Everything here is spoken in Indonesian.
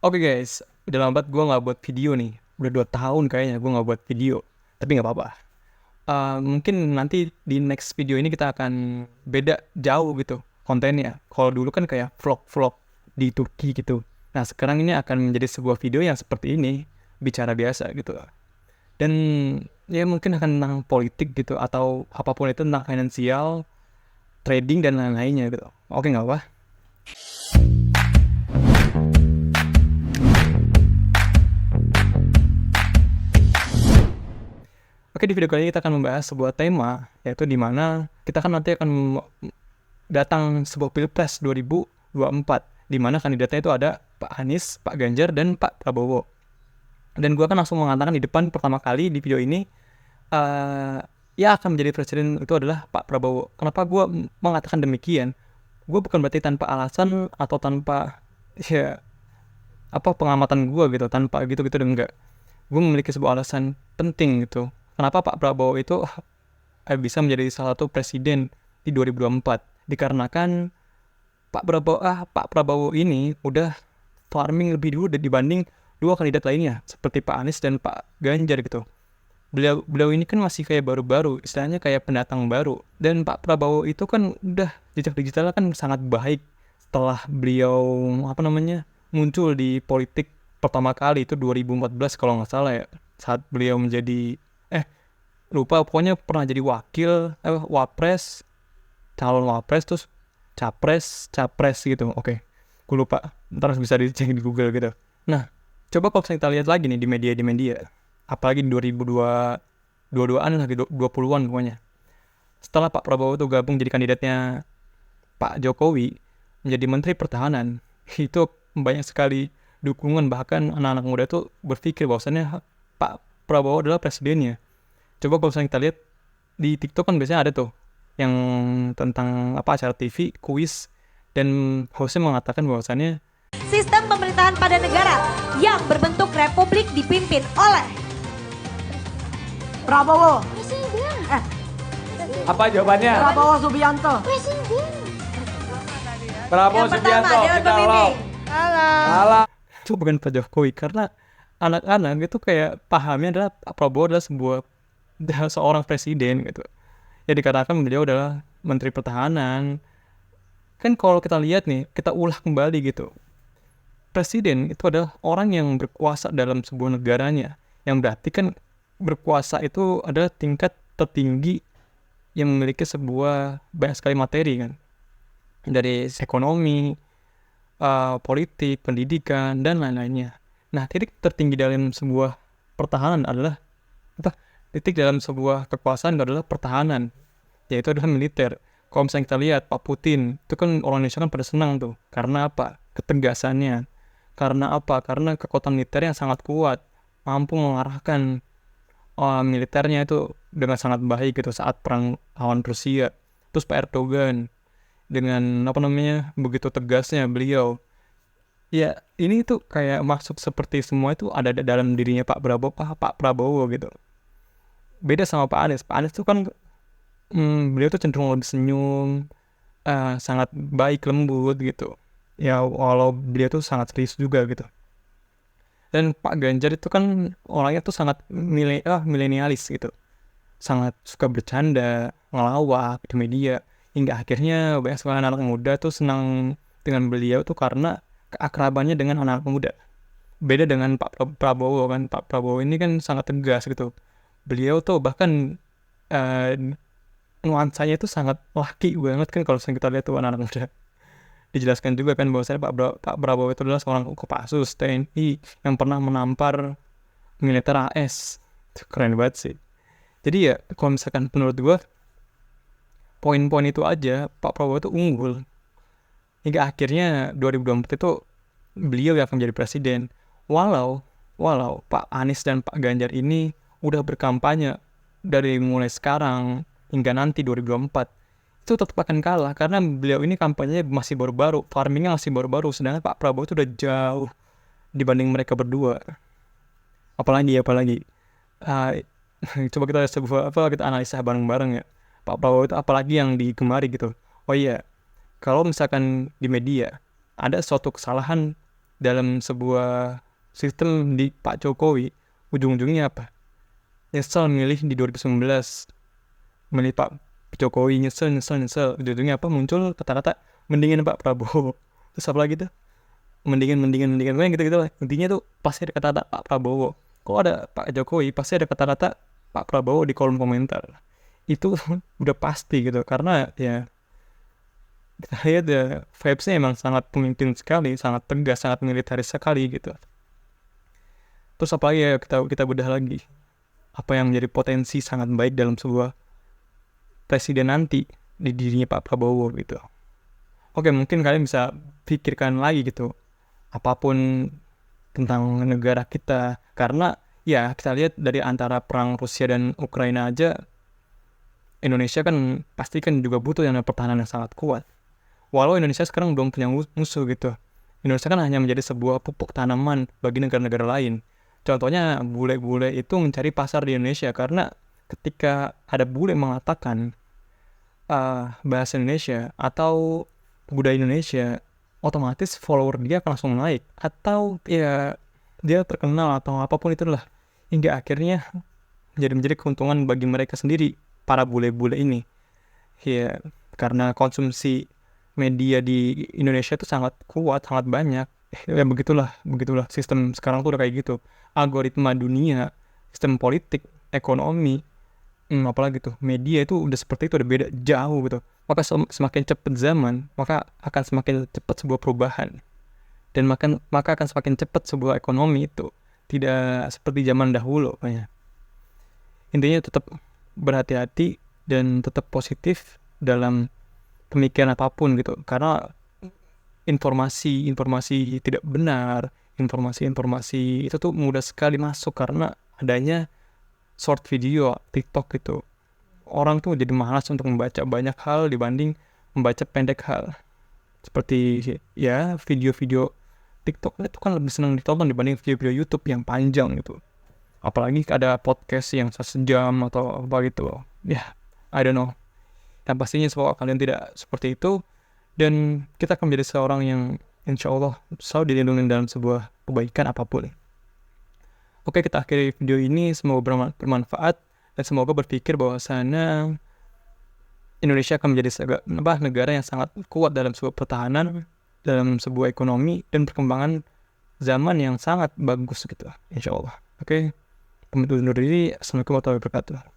Oke guys, udah lambat gue nggak buat video nih. Udah 2 tahun kayaknya gue nggak buat video. Tapi nggak apa-apa. Mungkin nanti di next video ini kita akan beda jauh gitu kontennya. Kalau dulu kan kayak vlog-vlog di Turki gitu. Nah sekarang ini akan menjadi sebuah video yang seperti ini, bicara biasa gitu. Dan ya mungkin akan tentang politik gitu atau apapun itu, tentang finansial, trading dan lain-lainnya gitu. Oke, nggak apa? Oke, di video kali ini kita akan membahas sebuah tema, yaitu di mana kita kan nanti akan datang sebuah Pilpres 2024, di mana kandidatnya itu ada Pak Anies, Pak Ganjar, dan Pak Prabowo. Dan gue akan langsung mengatakan di depan pertama kali di video ini, ya akan menjadi presiden itu adalah Pak Prabowo. Kenapa gue mengatakan demikian? Gue bukan berarti tanpa alasan atau tanpa pengamatan gue gitu, tanpa gitu-gitu dan enggak. Gue memiliki sebuah alasan penting gitu. Kenapa Pak Prabowo itu bisa menjadi salah satu presiden di 2024? Dikarenakan Pak Prabowo ini udah farming lebih dulu dibanding dua kandidat lainnya seperti Pak Anies dan Pak Ganjar gitu. Beliau ini kan masih kayak baru-baru, istilahnya kayak pendatang baru. Dan Pak Prabowo itu kan udah jejak digitalnya kan sangat baik setelah beliau muncul di politik pertama kali itu 2014 kalau nggak salah ya, saat beliau menjadi lupa, pokoknya pernah jadi wapres, calon wapres, terus capres gitu. Oke, gue lupa, ntar bisa dicek di Google gitu. Nah, coba kalau kita lihat lagi nih di media, apalagi di 2022an lagi 20-an pokoknya, setelah Pak Prabowo itu gabung jadi kandidatnya Pak Jokowi menjadi Menteri Pertahanan, itu banyak sekali dukungan, bahkan anak-anak muda itu berpikir bahwasannya Pak Prabowo adalah presidennya. Coba kalau misalnya kita lihat di TikTok kan biasanya ada tuh yang tentang acara TV, kuis, dan hostnya mengatakan bahwasannya sistem pemerintahan pada negara yang berbentuk republik dipimpin oleh Prabowo. Presiden. Apa jawabannya? Prabowo Subianto. Presiden. Prabowo yang pertama Subianto. Dewan Kita Pembimbing. ulang. Salah. itu bukan Pak Jokowi, karena anak-anak itu kayak pahamnya adalah Pak Prabowo adalah seorang presiden gitu. Ya dikatakan beliau adalah Menteri Pertahanan. Kan kalau kita lihat nih, kita ulah kembali gitu. Presiden itu adalah orang yang berkuasa dalam sebuah negaranya. Yang berarti kan berkuasa itu adalah tingkat tertinggi yang memiliki sebuah banyak sekali materi kan. Dari ekonomi, politik, pendidikan, dan lain-lainnya. Nah, titik tertinggi dalam sebuah pertahanan adalah titik dalam sebuah kekuasaan adalah pertahanan, yaitu adalah militer. Kalau misalnya kita lihat Pak Putin, itu kan orang Indonesia kan pada senang tuh. Karena apa? Ketegasannya. Karena apa? Karena kekuatan militer yang sangat kuat, mampu mengarahkan militernya itu dengan sangat baik gitu saat perang lawan Rusia. Terus Pak Erdogan dengan begitu tegasnya beliau. Ya, ini tuh kayak masuk seperti semua itu ada dalam dirinya Pak Prabowo gitu. Beda sama Pak Anies. Pak Anies tuh kan beliau tuh cenderung lebih senyum, sangat baik, lembut gitu. Ya walau beliau tuh sangat serius juga gitu. Dan Pak Ganjar itu kan orangnya tuh sangat milenialis gitu, sangat suka bercanda, ngelawak di media, hingga akhirnya banyak sekali anak muda tuh senang dengan beliau tuh karena keakrabannya dengan anak muda. Beda dengan Pak Prabowo kan, Pak Prabowo ini kan sangat tegas gitu. Beliau tuh bahkan nuansanya itu sangat laki banget kan kalau kita lihat tuh anak-anak muda. Dijelaskan juga kan bahwasanya Pak Prabowo itu adalah seorang Kopassus TNI yang pernah menampar militer AS. Itu keren banget sih. Jadi ya kalau misalkan menurut gue poin-poin itu aja Pak Prabowo itu unggul. Hingga akhirnya 2024 itu beliau yang akan menjadi presiden. Walau Pak Anies dan Pak Ganjar ini udah berkampanye dari mulai sekarang hingga nanti 2024, itu tetap akan kalah karena beliau ini kampanyenya masih baru-baru, farmingnya masih baru-baru, sedangkan Pak Prabowo itu udah jauh dibanding mereka berdua. Apalagi coba kita analisa bareng-bareng ya. Pak Prabowo itu apalagi yang digemari gitu. Oh iya, kalau misalkan di media ada suatu kesalahan dalam sebuah sistem di Pak Jokowi, ujung-ujungnya apa? Nyesel milih di 2019, milih Pak Jokowi, nyesel, ujung-ujungnya apa? Muncul kata-kata mendingan Pak Prabowo. Terus apa lagi tuh? Mendingan, gitu-gitu lah. Intinya tuh pasti ada kata-kata Pak Prabowo. Kalau ada Pak Jokowi, pasti ada kata-kata Pak Prabowo di kolom komentar. Itu udah pasti gitu, karena ya kita lihat ya vibes-nya emang sangat pemimpin sekali, sangat tegas, sangat militeris sekali gitu. Terus apa lagi ya, kita bedah lagi apa yang menjadi potensi sangat baik dalam sebuah presiden nanti di dirinya Pak Prabowo gitu. Oke, mungkin kalian bisa pikirkan lagi gitu apapun tentang negara kita, karena ya kita lihat dari antara perang Rusia dan Ukraina aja, Indonesia kan pasti kan juga butuh yang pertahanan yang sangat kuat. Walau Indonesia sekarang belum punya musuh gitu, Indonesia kan hanya menjadi sebuah pupuk tanaman bagi negara-negara lain. Contohnya bule-bule itu mencari pasar di Indonesia, karena ketika ada bule mengatakan bahasa Indonesia atau budaya Indonesia, otomatis follower dia akan langsung naik, atau ya dia terkenal atau apapun itulah, hingga akhirnya menjadi keuntungan bagi mereka sendiri, para bule-bule ini. Ya, karena konsumsi media di Indonesia itu sangat kuat, sangat banyak. Ya begitulah sistem sekarang tuh udah kayak gitu. Algoritma dunia, sistem politik, ekonomi, apalagi tuh media itu udah seperti itu, udah beda jauh gitu. Maka semakin cepat zaman, maka akan semakin cepat sebuah perubahan, dan maka akan semakin cepat sebuah ekonomi itu tidak seperti zaman dahulu. Intinya tetap berhati-hati dan tetap positif dalam pemikiran apapun gitu, karena informasi tidak benar, informasi itu tuh mudah sekali masuk karena adanya short video TikTok gitu. Orang tuh jadi malas untuk membaca banyak hal dibanding membaca pendek hal. Seperti ya video-video TikTok itu kan lebih senang ditonton dibanding video-video YouTube yang panjang gitu. Apalagi ada podcast yang sejam atau apa gitu. Ya, I don't know. Dan pastinya semoga kalian tidak seperti itu, dan kita akan menjadi seorang yang insya Allah selalu dilindungi dalam sebuah kebaikan apapun. Oke, kita akhiri video ini. Semoga bermanfaat, dan semoga berpikir bahwasanya Indonesia akan menjadi negara yang sangat kuat dalam sebuah pertahanan, dalam sebuah ekonomi, dan perkembangan zaman yang sangat bagus gitu, insya Allah. Oke, pamit undur diri. Assalamualaikum warahmatullahi wabarakatuh.